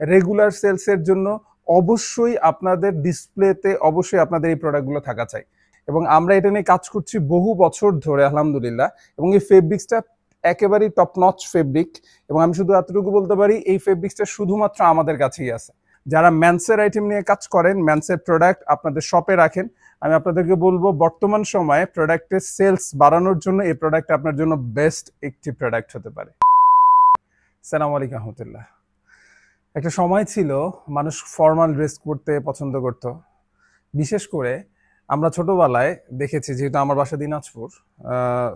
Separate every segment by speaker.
Speaker 1: Regular সেলসের জন্য অবশ্যই আপনাদের ডিসপ্লেতে অবশ্যই আপনাদের এই প্রোডাক্টগুলো থাকা চাই। এবং আমরা এটা নিয়ে কাজ করছি বহু বছর ধরে আলহামদুলিল্লাহ। এবং এই ফেব্রিক্সটা একেবারেই টপ নচ ফেব্রিক। এবং আমি শুধু এতটুকু বলতে পারি, এই ফেব্রিক্সটা শুধুমাত্র আমাদের কাছেই আছে। যারা ম্যান্সের আইটেম নিয়ে কাজ করেন, ম্যান্সের প্রোডাক্ট আপনাদের শপে রাখেন, আমি আপনাদেরকে বলবো বর্তমান সময়ে প্রোডাক্টের সেলস বাড়ানোর জন্য এই প্রোডাক্ট আপনার জন্য বেস্ট একটি প্রোডাক্ট হতে পারে। আসসালামু আলাইকুম রহমতুল্লাহ। একটা সময় ছিল মানুষ ফর্মাল ড্রেস পরতে পছন্দ করত। বিশেষ করে আমরা ছোটবেলায় দেখেছি, যেহেতু আমার বাসা দিনাজপুর,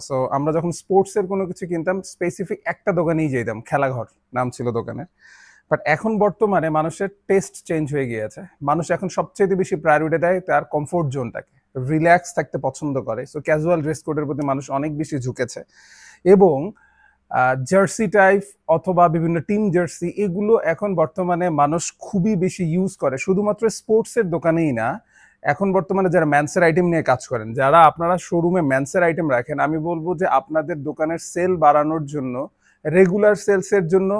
Speaker 1: সো আমরা যখন স্পোর্টসের কোনো কিছু কিনতাম স্পেসিফিক একটা দোকানেই যেতাম, খেলাঘর নাম ছিল দোকানের। বাট এখন বর্তমানে মানুষের টেস্ট চেঞ্জ হয়ে গিয়েছে। মানুষ এখন সবচেয়ে বেশি প্রায়োরিটি দেয় তার কমফোর্ট জোনটাকে, রিল্যাক্স থাকতে পছন্দ করে। সো ক্যাজুয়াল ড্রেস কোডের প্রতি মানুষ অনেক বেশি ঝুঁকেছে। এবং জার্সি টাইপ অথবা বিভিন্ন টিম জার্সি, এগুলো এখন বর্তমানে মানুষ খুবই বেশি ইউজ করে, শুধুমাত্র স্পোর্টসের দোকানেই না। এখন বর্তমানে যারা ম্যান্সের আইটেম নিয়ে কাজ করেন, যারা আপনারা শোরুমে ম্যান্সের আইটেম রাখেন, আমি বলবো যে আপনাদের দোকানের সেল বাড়ানোর জন্য, রেগুলার সেলসের জন্য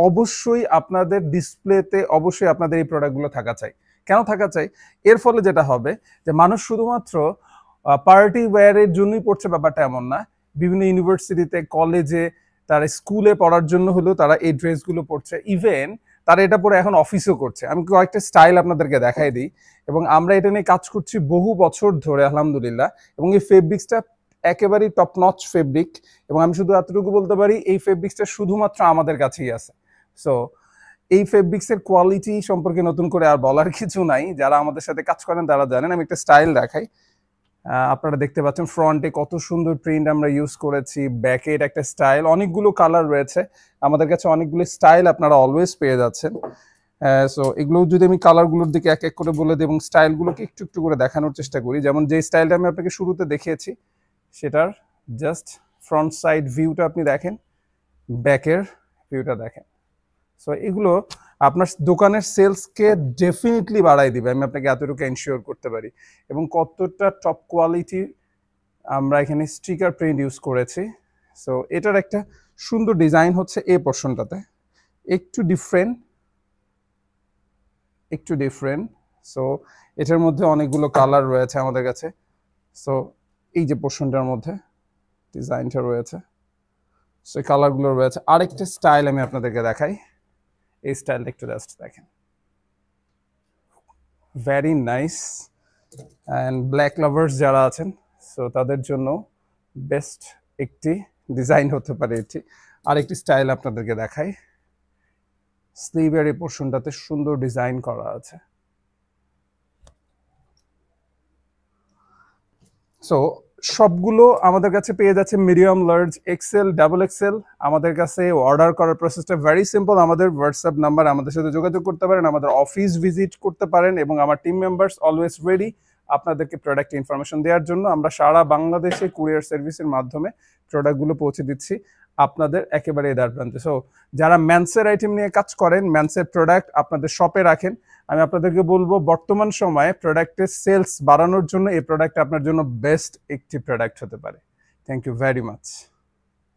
Speaker 1: অবশ্যই আপনাদের ডিসপ্লেতে অবশ্যই আপনাদের এই প্রোডাক্টগুলো থাকা চাই। কেন থাকা চাই? এর ফলে যেটা হবে যে মানুষ শুধুমাত্র পার্টি ওয়্যারের জন্যই পড়ছে, ব্যাপারটা এমন না। বিভিন্ন ইউনিভার্সিটিতে, কলেজে, তারা স্কুলে পড়ার জন্য হলেও তারা এই ড্রেসগুলো পড়ছে। ইভেন তারা এটা পরে এখন অফিসও করছে। আমি কয়েকটা স্টাইল আপনাদেরকে দেখাই দিই। এবং আমরা এটা নিয়ে কাজ করছি বহু বছর ধরে আলহামদুলিল্লাহ। এবং এই ফেব্রিক্সটা একেবারেই টপ নচ ফেব্রিক। এবং আমি শুধু এতটুকু বলতে পারি, এই ফেব্রিক্সটা শুধুমাত্র আমাদের কাছেই আছে। সো এই ফেব্রিক্সের কোয়ালিটি সম্পর্কে নতুন করে আর বলার কিছু নাই। যারা আমাদের সাথে কাজ করেন তারা জানেন। আমি একটা স্টাইল দেখাই। আপনারা দেখতে পাচ্ছেন ফ্রন্টে কত সুন্দর প্রিন্ট আমরা ইউজ করেছি, ব্যাকে এটা একটা স্টাইল, অনেকগুলো কালার রয়েছে আমাদের কাছে, অনেকগুলো স্টাইল আপনারা অলওয়েজ পেয়ে যাচ্ছেন। সো এগুলো যদি আমি কালারগুলোর দিকে এক এক করে বলে দিই এবং স্টাইলগুলোকে একটু একটু করে দেখানোর চেষ্টা করি। যেমন যে স্টাইলটা আমি আপনাকে শুরুতে দেখিয়েছি, সেটার জাস্ট ফ্রন্ট সাইড ভিউটা আপনি দেখেন, ব্যাকের ভিউটা দেখেন। সো এগুলো আপনার দোকানের সেলসকে ডেফিনেটলি বাড়াই দিবে, আমি আপনাকে এতটুকু এনশিওর করতে পারি। এবং কতটা টপ কোয়ালিটি আমরা এখানে স্টিকার প্রিন্ট ইউজ করেছি। সো এটার একটা সুন্দর ডিজাইন হচ্ছে এই পোর্শনটাতে, একটু ডিফারেন্ট। সো এটার মধ্যে অনেকগুলো কালার রয়েছে আমাদের কাছে। সো এই যে পোর্শনটার মধ্যে ডিজাইনটা রয়েছে, সো এই কালারগুলো রয়েছে। আরেকটা স্টাইল আমি আপনাদেরকে দেখাই, এই স্টাইলটা একটু জাস্ট দেখেন, very nice. And black lovers যারা আছেন, সো তাদের জন্য বেস্ট একটি ডিজাইন হতে পারে এটি। আরেকটি স্টাইল আপনাদেরকে দেখাই, স্লিভের এই পোর্শনটাতে সুন্দর ডিজাইন করা আছে। সো সবগুলো আমাদের কাছে পেয়ে যাচ্ছে medium, large, XL, double XL. আমাদের কাছে অর্ডার করার প্রসেসটা ভেরি সিম্পল। আমাদের হোয়াটসঅ্যাপ নাম্বার, আমাদের সাথে যোগাযোগ করতে পারেন, আমাদের অফিস ভিজিট করতে পারেন, এবং আমার টিম মেম্বার্স অলওয়েজ রেডি আপনাদেরকে প্রোডাক্ট ইনফরমেশন দেওয়ার জন্য। আমরা সারা বাংলাদেশে কুরিয়ার সার্ভিসের মাধ্যমে প্রোডাক্টগুলো পৌঁছে দিচ্ছি আপনাদের একেবারে দ্বার প্রান্তে। সো যারা ম্যান্সের আইটেম নিয়ে কাজ করেন, ম্যান্সের প্রোডাক্ট আপনাদের শপে রাখেন, আমি আপনাদেরকে বলবো বর্তমান সময়ে প্রোডাক্টের সেলস বাড়ানোর জন্য এই প্রোডাক্ট আপনার জন্য বেস্ট একটি প্রোডাক্ট হতে পারে। Thank you very much.